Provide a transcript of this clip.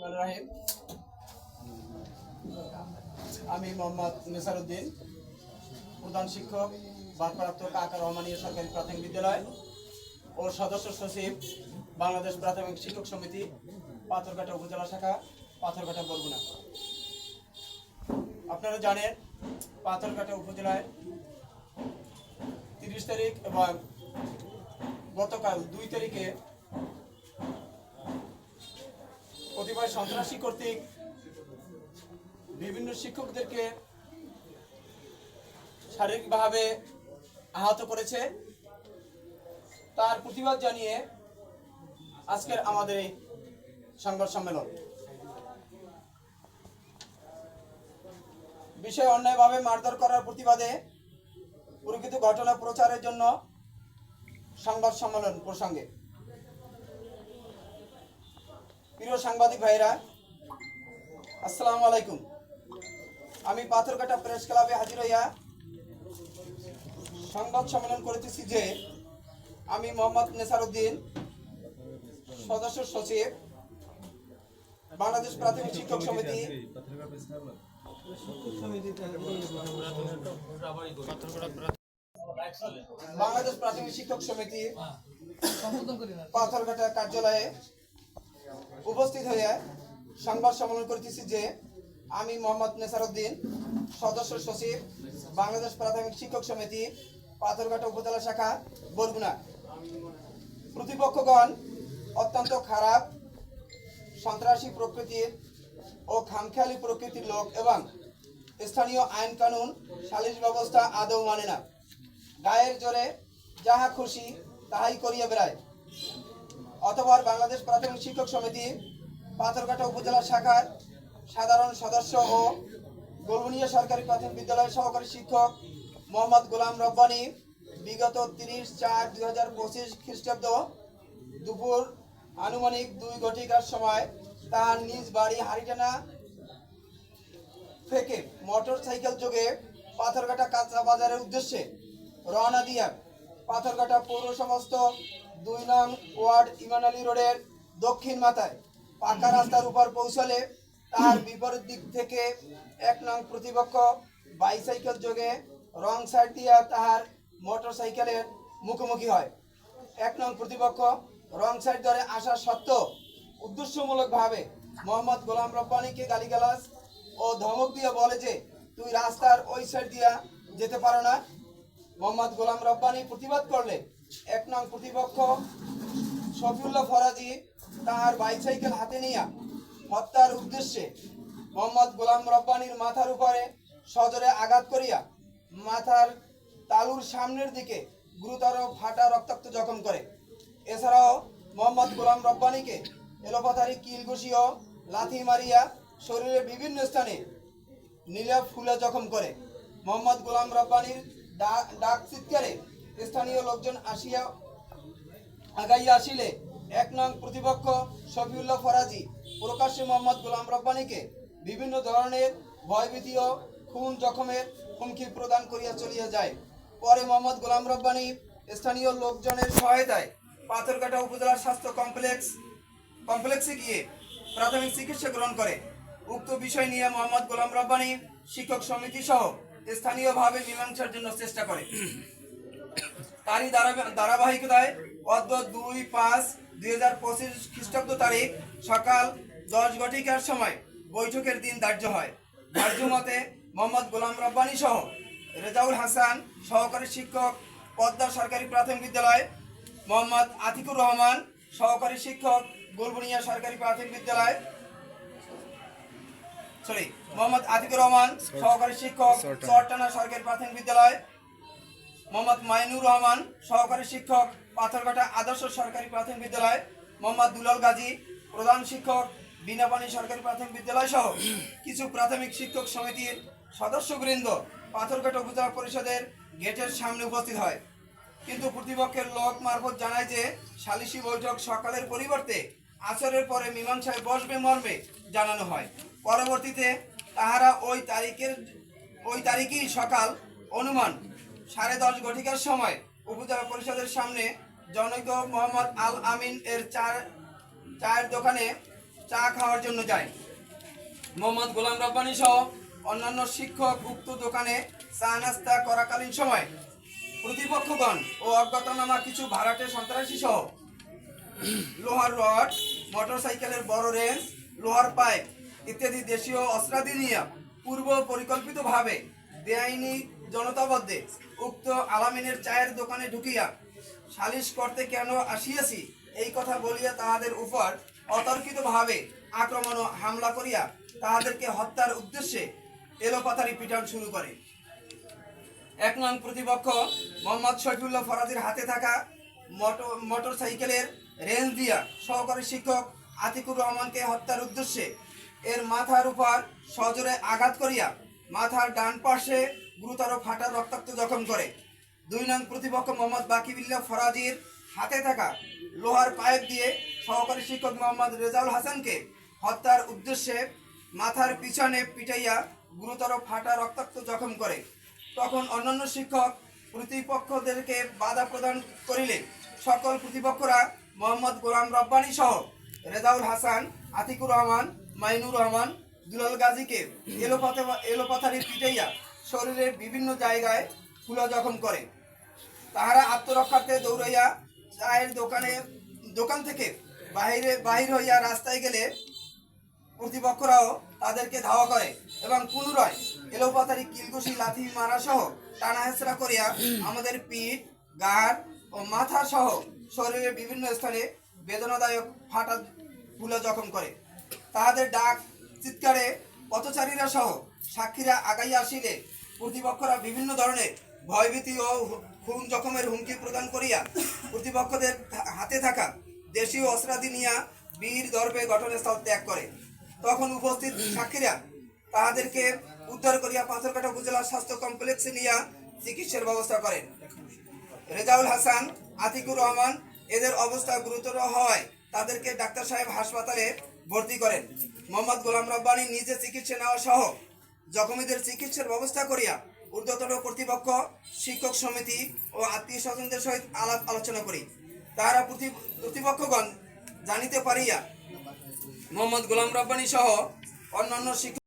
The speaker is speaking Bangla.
রহমানির রহিম। আমি মোহাম্মদ নেসারউদ্দিন, প্রধান শিক্ষক, ভারপ্রাপ্ত কাকা রহমানিয়া সরকারি প্রাথমিক বিদ্যালয় ও সদস্য সচিব, বাংলাদেশ প্রাথমিক শিক্ষক সমিতি, পাথরঘাটা উপজেলা শাখা, পাথরঘাটা বরগুনা। আপনারা জানেন, পাথরঘাটা উপজেলায় 30 তারিখ এবং গতকাল 2 তারিখে কতিপয় সন্ত্রাসী কর্তৃক বিভিন্ন শিক্ষকদেরকে শারীরিকভাবে আহত করেছে। তার প্রতিবাদ জানিয়ে আজকের আমাদের এই সংবাদ সম্মেলন। বিষয়ে অন্যায়ভাবে মারধর করার প্রতিবাদে প্রকৃত ঘটনা প্রচারের জন্য সংবাদ সম্মেলন প্রসঙ্গে প্রিয় সাংবাদিক ভাইরা, আসসালামু আলাইকুম। আমি পাথরঘাটা প্রেস ক্লাবে হাজির হইয়া সংবাদ সম্মেলন করিতেছি যে আমি মোহাম্মদ নেসারউদ্দিন, সদস্য সচিব, বাংলাদেশ প্রাথমিক শিক্ষক সমিতি, বাংলাদেশ প্রাথমিক শিক্ষক সমিতি পাথরঘাটা কার্যালয়ে উপস্থিত হয়ে সংবাদ সম্মেলন করিতেছি যে আমি মোহাম্মদ নেসারউদ্দিন, সদস্য সচিব, বাংলাদেশ প্রাথমিক শিক্ষক সমিতি, পাথরঘাটা উপজেলা শাখা, বরগুনা। প্রতিপক্ষগণ অত্যন্ত খারাপ, সন্ত্রাসী প্রকৃতির ও খামখেয়ালি প্রকৃতির লোক এবং স্থানীয় আইন কানুন, সালিশ ব্যবস্থা আদৌ মানে না। গায়ের জোরে যাহা খুশি তাহাই করিয়া বেড়ায়। অতঃপর বাংলাদেশ প্রাথমিক শিক্ষক সমিতি পাথরঘাটা উপজেলা শাখার সাধারণ সদস্য ও গোলবনিয়া সরকারি প্রাথমিক বিদ্যালয়ের সহকারী শিক্ষক মোহাম্মদ গোলাম রব্বানী বিগত 30/4/2025 খ্রিস্টাব্দ দুপুর আনুমানিক 2 ঘটিকার সময় তার নিজ বাড়ি হারিটানা থেকে মোটর সাইকেল যোগে পাথরঘাটা কাঁচা বাজারের উদ্দেশ্যে রওনা দিয়া পাথরঘাটা পৌর সমস্ত 2 নং ওয়ার্ড ইমাম আলী রোডের দক্ষিণ মাথায় পাকা রাস্তার উপর পৌঁছালে তার বিপরীত দিক থেকে 1 নং প্রতিপক্ষ বাইসাইকেল যোগে রং সাইড দিয়া তাহার মোটর সাইকেলের মুখোমুখি হয়। 1 নং প্রতিপক্ষ রং সাইড ধরে আসা সত্ত্বেও উদ্দেশ্যমূলকভাবে মোহাম্মদ গোলাম রব্বানীকে গালিগালাজ ও ধমক দিয়ে বলে যে তুই রাস্তার ওই সাইড দিয়া যেতে পারো না। মোহাম্মদ গোলাম রব্বানী প্রতিবাদ করলে 1 নং প্রতিপক্ষ শফিউল্লাহ ফরাজি তার বাইসাইকেল হাতে নিয়ে হত্যার উদ্দেশ্যে মোহাম্মদ গোলাম রব্বানীর মাথার উপরে সজোরে আঘাত করিয়া মাথার তালুর সামনের দিকে গুরুতর ফাটা রক্তাক্ত জখম করে। এছাড়াও মোহাম্মদ গোলাম রব্বানীকে এলোপাথারি কিল ঘুষিয়ে লাথি মারিয়া শরীরের বিভিন্ন স্থানে নীলা ফুলে জখম করে। মোহাম্মদ গোলাম রব্বানীর ডাক চিৎকারে স্থানীয় লোকজন আগাইয়া আসিলে 1 নং প্রতিপক্ষ শফিউল্লাহ ফরাজি প্রকাশ্যে মোহাম্মদ গোলাম রব্বানীকে বিভিন্ন ধরনের ভয়ভীতি ও খুন জখমের হুমকি প্রদান করিয়া চলিয়া যায়। পরে মোহাম্মদ গোলাম রব্বানী স্থানীয় লোকজনের সহায়তায় পাথরঘাটা উপজেলার স্বাস্থ্য কমপ্লেক্সে গিয়ে প্রাথমিক চিকিৎসা গ্রহণ করে। উক্ত বিষয় নিয়ে মোহাম্মদ গোলাম রব্বানী শিক্ষক সমিতি সহ স্থানীয়ভাবে মীমাংসার জন্য চেষ্টা করে। তারই ধারাবাহিকতায় 2/5/2025 খ্রিস্টাব্দ তারিখ সকাল 10 ঘটিকার সময় বৈঠকের দিন ধার্য হয়। ধার্য মতে মোহাম্মদ গোলাম রব্বানী সহ রেজাউল হাসান সহকারী শিক্ষক, পদ্মা সরকারি প্রাথমিক বিদ্যালয়, মোহাম্মদ আতিকুর রহমান সহকারী শিক্ষক, গোলবনিয়া সরকারি প্রাথমিক বিদ্যালয়, মোহাম্মদ আতিকুর রহমান সহকারী শিক্ষক, চরটানা সরকারি প্রাথমিক বিদ্যালয়, মোহাম্মদ মাইনুর রহমান সহকারী শিক্ষক, পাথরঘাটা আদর্শ সরকারি প্রাথমিক বিদ্যালয়, মোহাম্মদ দুলাল গাজী প্রধান শিক্ষক, বিনাপানি সরকারি প্রাথমিক বিদ্যালয় সহ কিছু প্রাথমিক শিক্ষক সমিতির সদস্যবৃন্দ পাথরঘাটা উপজেলা পরিষদের গেটের সামনে উপস্থিত হয়। কিন্তু প্রতিপক্ষের লোক মারফত জানায় যে সালিশি বৈঠক সকালের পরিবর্তে আসরের পরে মীমাংসায় বসবে মর্মে জানানো হয়। পরবর্তীতে তাহারা ওই তারিখেই সকাল অনুমান 10:30 ঘটিকার সময় উপজেলা পরিষদের সামনে জনৈক মোহাম্মদ আল আমিন এর চায়ের দোকানে চা খাওয়ার জন্য যায়। মোহাম্মদ গোলাম রব্বানী সহ অন্যান্য শিক্ষক উক্ত দোকানে চা নাস্তা করাকালীন সময় প্রতিপক্ষগণ ও অজ্ঞাতনামা কিছু ভাড়াটে সন্ত্রাসী সহ লোহার রড, মোটরসাইকেলের বড় রেঞ্জ, লোহার পাইপ ইত্যাদি দেশীয় অস্ত্রাদি নিয়ে পূর্ব পরিকল্পিতভাবে বেআইনি জনতাবদ্ধে উক্ত আলামিনের চায়ের দোকানে ঢুকিয়া সালিশ করতে কেন আসিয়াছি এই কথা বলিয়া তাহাদের উপর অতর্কিতভাবে আক্রমণ ও হামলা করিয়া তাহাদেরকে হত্যার উদ্দেশ্যে এলোপাতারি পিটান শুরু করে। 1 নং প্রতিপক্ষ মোহাম্মদ শফিউল্লাহ ফরাজির হাতে থাকা মোটরসাইকেলের রেঞ্জ দিয়া সহকারী শিক্ষক আতিকুর রহমানকে হত্যার উদ্দেশ্যে এর মাথার উপর সজোরে আঘাত করিয়া মাথার ডান পাশে গুরুতর ফাটা রক্তাক্ত জখম করে। 2 নং প্রতিপক্ষ মোহাম্মদ বাকিবিল্লাহ ফরাজির হাতে থাকা লোহার পাইপ দিয়ে সহকারী শিক্ষক মোহাম্মদ রেজাউল হাসানকে হত্যার উদ্দেশ্যে মাথার পিছনে পিটাইয়া গুরুতর ফাটা রক্তাক্ত জখম করে। তখন অন্যান্য শিক্ষক প্রতিপক্ষদেরকে বাধা প্রদান করিলে সকল প্রতিপক্ষরা মোহাম্মদ গোলাম রব্বানী সহ রেজাউল হাসান, আতিকুর রহমান, মাইনুর রহমান, দুলাল গাজীকে এলোপাথারি পিটাইয়া শরীরের বিভিন্ন জায়গায় ফুলা জখম করে। তাহারা আত্মরক্ষার্থে দৌড়াইয়া চায়ের দোকান থেকে বাহির হইয়া রাস্তায় গেলে প্রতিপক্ষরাও তাদেরকে ধাওয়া করে এবং পুনরায় এলোপাতারি কিলঘুষি লাথি মারা সহ টানা হেঁচড়া করিয়া আমাদের পিঠ, গাড় ও মাথা সহ শরীরের বিভিন্ন স্থানে বেদনাদায়ক ফাটা ফুলা জখম করে। তাহাদের ডাক চিৎকারে পথচারীরা সহ সাক্ষীরা আগাইয়া আসিলে প্রতিপক্ষরা বিভিন্ন ধরনের ভয়ভীতি ও খুন জখমের হুমকি প্রদান করিয়া প্রতিপক্ষদের হাতে থাকা দেশীয় অস্ত্রাদি নিয়া বীর দর্পে ঘটনাস্থল ত্যাগ করে। তখন উপস্থিত সাক্ষীরা তাহাদেরকে উদ্ধার করিয়া পাথরঘাটা উপজেলা স্বাস্থ্য কমপ্লেক্সে নিয়ে চিকিৎসার ব্যবস্থা করেন। রেজাউল হাসান, আতিকুর রহমান এদের অবস্থা গুরুতর হওয়ায় তাদেরকে ডাক্তার সাহেব হাসপাতালে ভর্তি করেন। মোহাম্মদ গোলাম রব্বানী নিজে চিকিৎসা নেওয়া সহ জখমীদের চিকিৎসার ব্যবস্থা করিয়া ঊর্ধ্বতন কর্তৃপক্ষ, শিক্ষক সমিতি ও আত্মীয় স্বজনদের সহিত আলাপ আলোচনা করি। তাহারা প্রতিপক্ষগণ জানিতে পারিয়া মোহাম্মদ গোলাম রব্বানী সহ অন্যান্য শিক্ষক